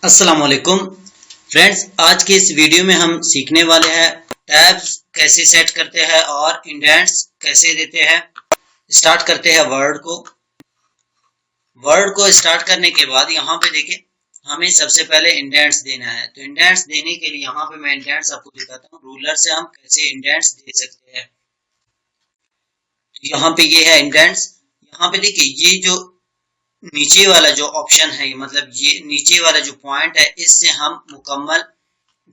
अस्सलाम वालेकुम फ्रेंड्स, आज के इस वीडियो में हम सीखने वाले हैं टैब्स कैसे सेट करते हैं और इंडेंट्स कैसे देते हैं। स्टार्ट करते हैं वर्ड को स्टार्ट करने के बाद यहाँ पे देखिए हमें सबसे पहले इंडेंट्स देना है। तो इंडेंट्स देने के लिए यहाँ पे मैं इंडेंट्स आपको दिखाता हूँ। रूलर से हम कैसे इंडेंट्स दे सकते हैं। तो यहाँ पे ये है इंडेंट्स। यहाँ पे देखिए ये जो नीचे वाला जो ऑप्शन है, मतलब ये नीचे वाला जो पॉइंट है, इससे हम मुकम्मल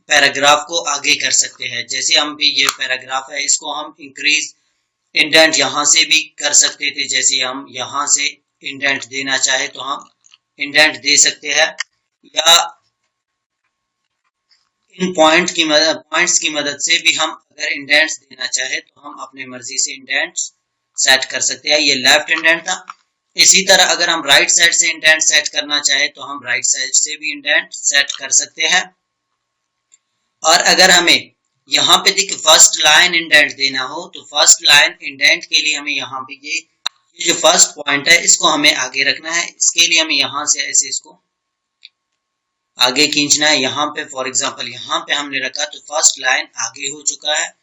पैराग्राफ को आगे कर सकते हैं। जैसे हम भी ये पैराग्राफ है, इसको हम इंक्रीज इंडेंट यहाँ से भी कर सकते थे। जैसे हम यहाँ से इंडेंट देना चाहे तो हम इंडेंट दे सकते हैं, या इन पॉइंट्स की मदद से भी हम अगर इंडेंट्स देना चाहे तो हम अपने मर्जी से इंडेंट्स सेट कर सकते हैं। ये लेफ्ट इंडेंट था। इसी तरह अगर हम राइट साइड से इंडेंट सेट करना चाहे तो हम राइट साइड से भी इंडेंट सेट कर सकते हैं। और अगर हमें यहाँ पे देखिए फर्स्ट लाइन इंडेंट देना हो तो फर्स्ट लाइन इंडेंट के लिए हमें यहाँ पे ये जो फर्स्ट पॉइंट है इसको हमें आगे रखना है। इसके लिए हमें यहाँ से ऐसे इसको आगे खींचना है। यहाँ पे फॉर एग्जांपल यहाँ पे हमने रखा तो फर्स्ट लाइन आगे हो चुका है।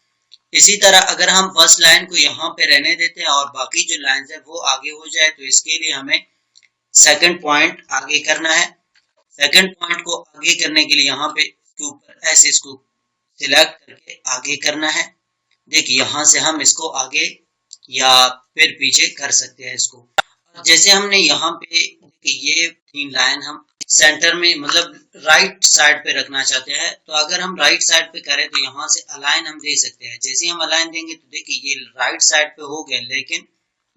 इसी तरह अगर हम फर्स्ट लाइन को यहाँ पे रहने देते हैं और बाकी जो लाइन है वो आगे हो जाए तो इसके लिए हमें सेकंड पॉइंट आगे करना है। सेकंड पॉइंट को आगे करने के लिए यहाँ पे इसके ऊपर ऐसे इसको सिलेक्ट करके आगे करना है। देखिए यहाँ से हम इसको आगे या फिर पीछे कर सकते हैं इसको। जैसे हमने यहाँ पे ये 3 लाइन हम सेंटर में मतलब राइट साइड पे रखना चाहते हैं, तो अगर हम राइट साइड पे करें तो यहाँ से अलाइन हम दे सकते हैं। जैसे हम अलाइन देंगे तो देखिए ये राइट साइड पे हो गए, लेकिन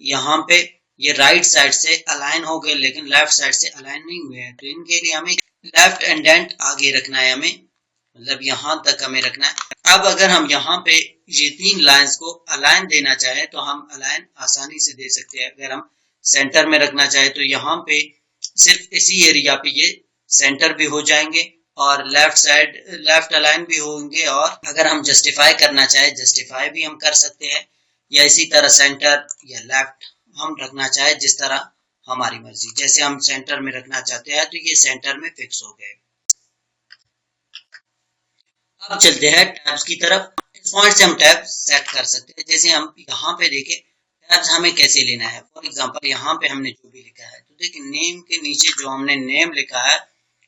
यहाँ पे ये राइट साइड से अलाइन हो गए लेकिन लेफ्ट साइड से अलाइन नहीं हुए हैं। तो इनके लिए हमें लेफ्ट इंडेंट आगे रखना है, हमें मतलब यहाँ तक हमें रखना है। अब अगर हम यहाँ पे ये 3 लाइंस को अलाइन देना चाहे तो हम अलाइन आसानी से दे सकते हैं। अगर हम सेंटर में रखना चाहे तो यहाँ पे सिर्फ इसी एरिया पे ये सेंटर भी हो जाएंगे और लेफ्ट साइड लेफ्ट अलाइन भी होंगे। और अगर हम जस्टिफाई करना चाहे जस्टिफाई भी हम कर सकते हैं, या इसी तरह सेंटर या लेफ्ट हम रखना चाहे जिस तरह हमारी मर्जी। जैसे हम सेंटर में रखना चाहते हैं तो ये सेंटर में फिक्स हो गए। अब चलते हैं टैब्स की तरफ। इस पॉइंट से हम टैब सेट कर सकते हैं। जैसे हम यहाँ पे देखें टैब्स हमें कैसे लेना है। फॉर एग्जांपल यहाँ पे हमने जो भी लिखा है तो देखिए नेम के नीचे जो हमने नेम लिखा है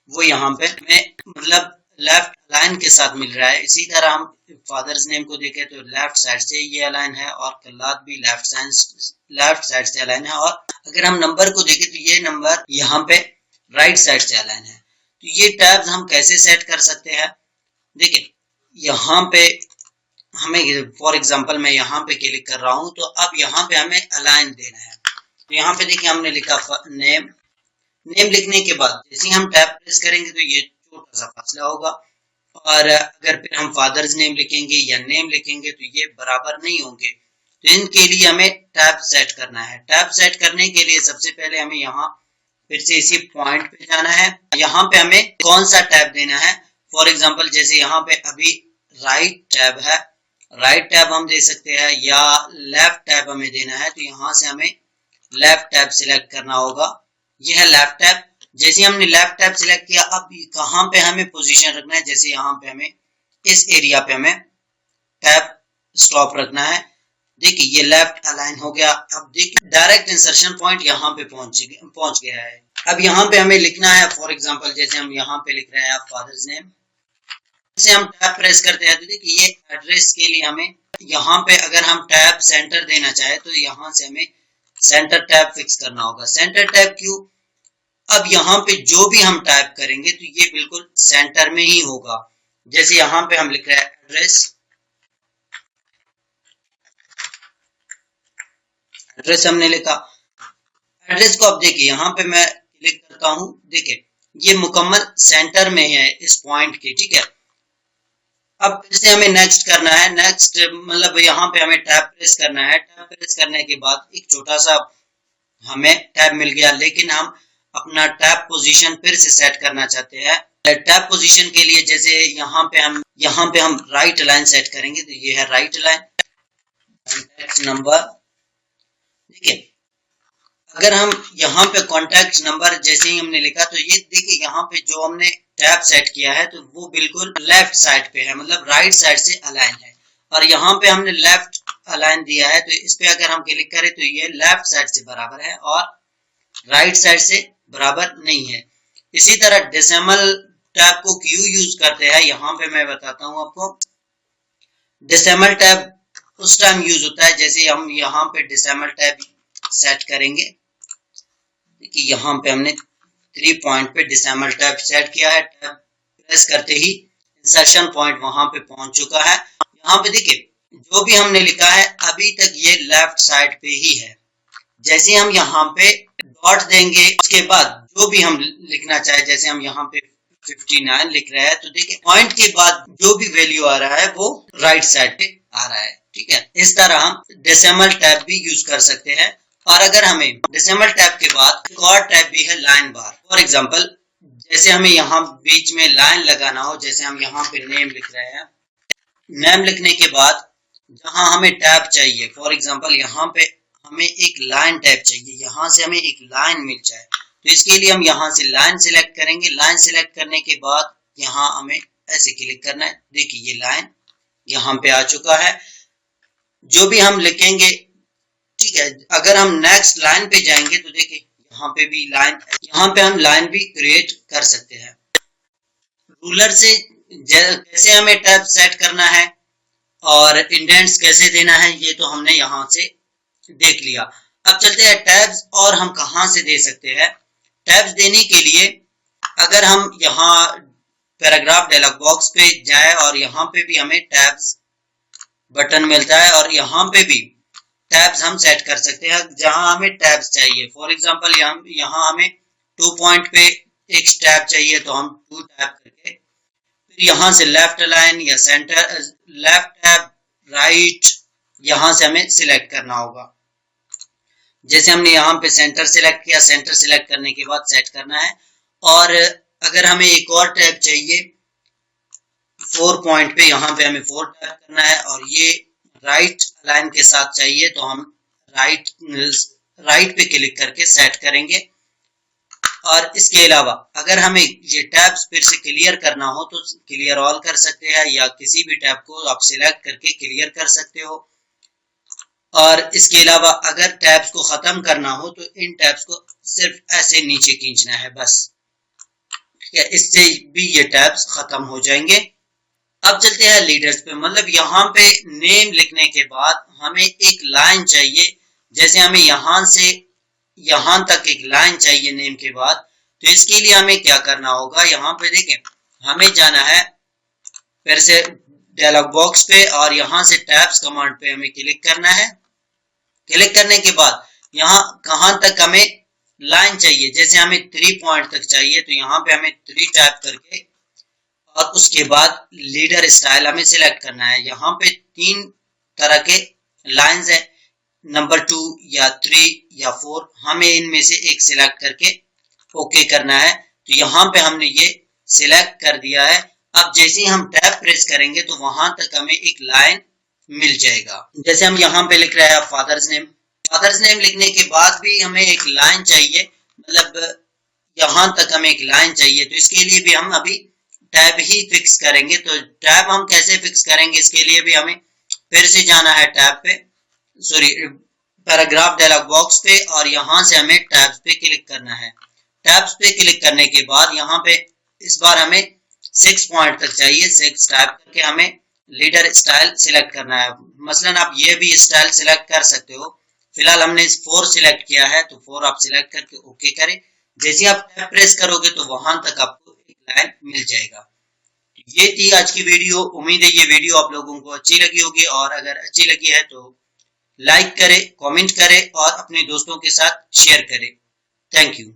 वो यहाँ पे हमें मतलब लेफ्ट अलाइन के साथ मिल रहा है। इसी तरह हम फादर्स नेम को देखें तो लेफ्ट साइड से ये अलाइन है और कल्लाद भी लेफ्ट साइड से अलाइन है। और अगर हम नंबर को देखें तो ये नंबर यहाँ पे राइट साइड से अलाइन है। तो ये टैब्स हम कैसे सेट कर सकते हैं। देखिए यहाँ पे हमें फॉर एग्जांपल मैं यहाँ पे क्लिक कर रहा हूँ तो अब यहाँ पे हमें अलाइन देना है। तो यहाँ पे देखिए हमने लिखा नेम लिखने के बाद जैसे हम टैब प्रेस करेंगे तो ये छोटा सा फासला होगा, और अगर फिर हम फादर्स नेम लिखेंगे या नेम लिखेंगे तो ये बराबर नहीं होंगे। तो इनके लिए हमें टैब सेट करना है। टैब सेट करने के लिए सबसे पहले हमें यहाँ फिर से इसी पॉइंट पे जाना है। यहाँ पे हमें कौन सा टैब देना है। फॉर एग्जांपल जैसे यहाँ पे अभी राइट टैब है, राइट टैब हम दे सकते हैं या लेफ्ट टैब हमें देना है। तो यहाँ से हमें लेफ्ट टैब सिलेक्ट करना होगा। यह है लेफ्ट टैब। जैसे हमने लेफ्ट टैब सिलेक्ट किया, अब कहाँ पे हमें पोजीशन रखना है। जैसे यहाँ पे हमें इस एरिया पे हमें टैब स्टॉप रखना है। देखिए ये लेफ्ट अलाइन हो गया। अब देखिए डायरेक्ट इंसर्शन पॉइंट यहाँ पे पहुंच गया है। अब यहाँ पे हमें लिखना है फॉर एग्जांपल जैसे हम यहाँ पे लिख रहे हैं फादर्स नेम। जैसे हम टैब प्रेस करते हैं तो देखिए ये एड्रेस के लिए हमें यहाँ पे अगर हम टैब सेंटर देना चाहे तो यहाँ से हमें सेंटर टैब फिक्स करना होगा। सेंटर टैब क्यों, अब यहाँ पे जो भी हम टाइप करेंगे तो ये बिल्कुल सेंटर में ही होगा। जैसे यहाँ पे हम लिख रहे हैं एड्रेस हमने लिखा। एड्रेस को अब देखिए यहाँ पे मैं क्लिक करता हूँ, देखिए ये मुकम्मल सेंटर में है इस पॉइंट के, ठीक है। अब फिर से हमें नेक्स्ट करना है। नेक्स्ट मतलब यहाँ पे हमें टैब प्रेस करना है। टैब प्रेस करने के बाद एक छोटा सा हमें टैब मिल गया, लेकिन हम अपना टैब पोजीशन फिर से सेट करना चाहते हैं। टैब पोजीशन के लिए जैसे यहाँ पे हम राइट अलाइन सेट करेंगे तो ये है राइट अलाइन। कॉन्टैक्ट नंबर, देखिए अगर हम यहाँ पे कॉन्टैक्ट नंबर जैसे ही हमने लिखा तो ये देखिए यहाँ पे जो हमने टैब सेट किया है तो वो बिल्कुल लेफ्ट साइड पे है, मतलब राइट साइड से अलाइन है। और यहाँ पे हमने लेफ्ट अलाइन दिया है, तो इस पे अगर हम क्लिक करें तो ये लेफ्ट साइड से बराबर है और राइट साइड से बराबर नहीं है। इसी तरह डेसिमल टैब को क्यों यूज करते हैं, यहाँ पे मैं बताता हूँ आपको। डेसिमल टैब उस टाइम यूज होता है जैसे हम यहाँ पे डेसिमल टैब सेट करेंगे। देखिए यहाँ पे हमने 3 पॉइंट पे डेसिमल टैब सेट किया है, टैब प्रेस करते ही इंसर्शन पॉइंट वहां पे पहुंच चुका है। यहाँ पे देखिए जो भी हमने लिखा है अभी तक ये लेफ्ट साइड पे ही है। जैसे हम यहाँ पे डॉट देंगे उसके बाद जो भी हम लिखना चाहे, जैसे हम यहाँ पे 59 लिख रहे हैं, तो देखिए पॉइंट के बाद जो भी वैल्यू आ रहा है वो राइट साइड पे आ रहा है। ठीक है, इस तरह हम डेसिमल टैब भी यूज कर सकते हैं। और अगर हमें डेसिमल टैब के बाद एक और टैब भी है लाइन बार। फॉर एग्जांपल जैसे हमें यहाँ बीच में लाइन लगाना हो, जैसे हम यहाँ पे नेम लिख रहे हैं, नेम लिखने के बाद जहां हमें टैब चाहिए, फॉर एग्जांपल यहाँ पे हमें एक लाइन टैब चाहिए, यहाँ से हमें एक लाइन मिल जाए, तो इसके लिए हम यहाँ से लाइन सिलेक्ट करेंगे। लाइन सिलेक्ट करने के बाद यहाँ हमें ऐसे क्लिक करना है। देखिए ये लाइन यहाँ पे आ चुका है। जो भी हम लिखेंगे, ठीक है, अगर हम नेक्स्ट लाइन पे जाएंगे तो देखिए यहाँ पे भी लाइन, यहाँ पे हम लाइन भी क्रिएट कर सकते हैं। रूलर से कैसे हमें टैब सेट करना है और इंडेंट्स कैसे देना है, ये तो हमने यहाँ से देख लिया। अब चलते हैं टैब्स और हम कहाँ से दे सकते हैं। टैब्स देने के लिए अगर हम यहाँ पैराग्राफ डायलॉग बॉक्स पे जाए और यहाँ पे भी हमें टैब्स बटन मिलता है और यहाँ पे भी टैब्स हम सेट कर सकते हैं जहां हमें टैब्स चाहिए। फॉर एग्जांपल यहाँ हमें 2 पॉइंट पे एक टैब चाहिए तो हम 2 टैब करके फिर यहाँ से लेफ्ट अलाइन या सेंटर, लेफ्ट टैब, राइट, यहाँ से हमें सिलेक्ट करना होगा। जैसे हमने यहाँ पे सेंटर सिलेक्ट किया, सेंटर सिलेक्ट करने के बाद सेट करना है। और अगर हमें एक और टैब चाहिए 4 पॉइंट पे, यहाँ पे हमें 4 टैब करना है और ये राइट अलाइन के साथ चाहिए तो हम राइट पे क्लिक करके सेट करेंगे। और इसके अलावा अगर हमें ये टैब्स फिर से क्लियर करना हो तो क्लियर ऑल कर सकते हैं या किसी भी टैब को आप सिलेक्ट करके क्लियर कर सकते हो। और इसके अलावा अगर टैब्स को खत्म करना हो तो इन टैब्स को सिर्फ ऐसे नीचे खींचना है बस, ठीक है, इससे भी ये टैब्स खत्म हो जाएंगे। अब चलते हैं लीडर्स पे, मतलब यहाँ पे नेम लिखने के बाद हमें एक लाइन चाहिए। जैसे हमें यहाँ से यहाँ तक एक लाइन चाहिए नेम के बाद, तो इसके लिए हमें क्या करना होगा, यहाँ पे देखें हमें जाना है फिर से डायलॉग बॉक्स पे और यहाँ से टैब्स कमांड पे हमें क्लिक करना है। क्लिक करने के बाद यहाँ कहाँ तक हमें लाइन चाहिए, जैसे हमें 3 पॉइंट तक चाहिए तो यहाँ पे हमें 3 टैब करके और उसके बाद लीडर स्टाइल हमें सिलेक्ट करना है। यहाँ पे 3 तरह के लाइंस है, नंबर 2 या 3 या 4, हमें इनमें से एक सिलेक्ट करके ओके करना है। तो यहाँ पे हमने ये सिलेक्ट कर दिया है। अब जैसे ही हम टैब प्रेस करेंगे तो वहां तक हमें एक लाइन मिल जाएगा। जैसे हम यहाँ पे लिख रहे हैं फादर्स नेम, फादर्स नेम लिखने के बाद भी हमें एक लाइन चाहिए, मतलब यहाँ तक हमें एक लाइन चाहिए, तो इसके लिए भी हम अभी टैब ही फिक्स करेंगे। तो टैब हम कैसे फिक्स करेंगे, इसके लिए भी हमें फिर से जाना है टैब पे, सॉरी पैराग्राफ डायलॉग बॉक्स पे और यहाँ से हमें टैब्स पे क्लिक करना है। टैब्स पे क्लिक करने के बाद यहाँ पे इस बार हमें 6 पॉइंट तक चाहिए, 6 टैब करके हमें लीडर स्टाइल सिलेक्ट करना है। मसलन आप ये भी स्टाइल सिलेक्ट कर सकते हो, फिलहाल हमने 4 सिलेक्ट किया है तो 4 आप सिलेक्ट करके ओके करें। जैसे आप टैब प्रेस करोगे तो वहां तक आपको एक लाइन मिल जाएगा। ये थी आज की वीडियो। उम्मीद है ये वीडियो आप लोगों को अच्छी लगी होगी और अगर अच्छी लगी है तो लाइक करें, कमेंट करें और अपने दोस्तों के साथ शेयर करें। Thank you.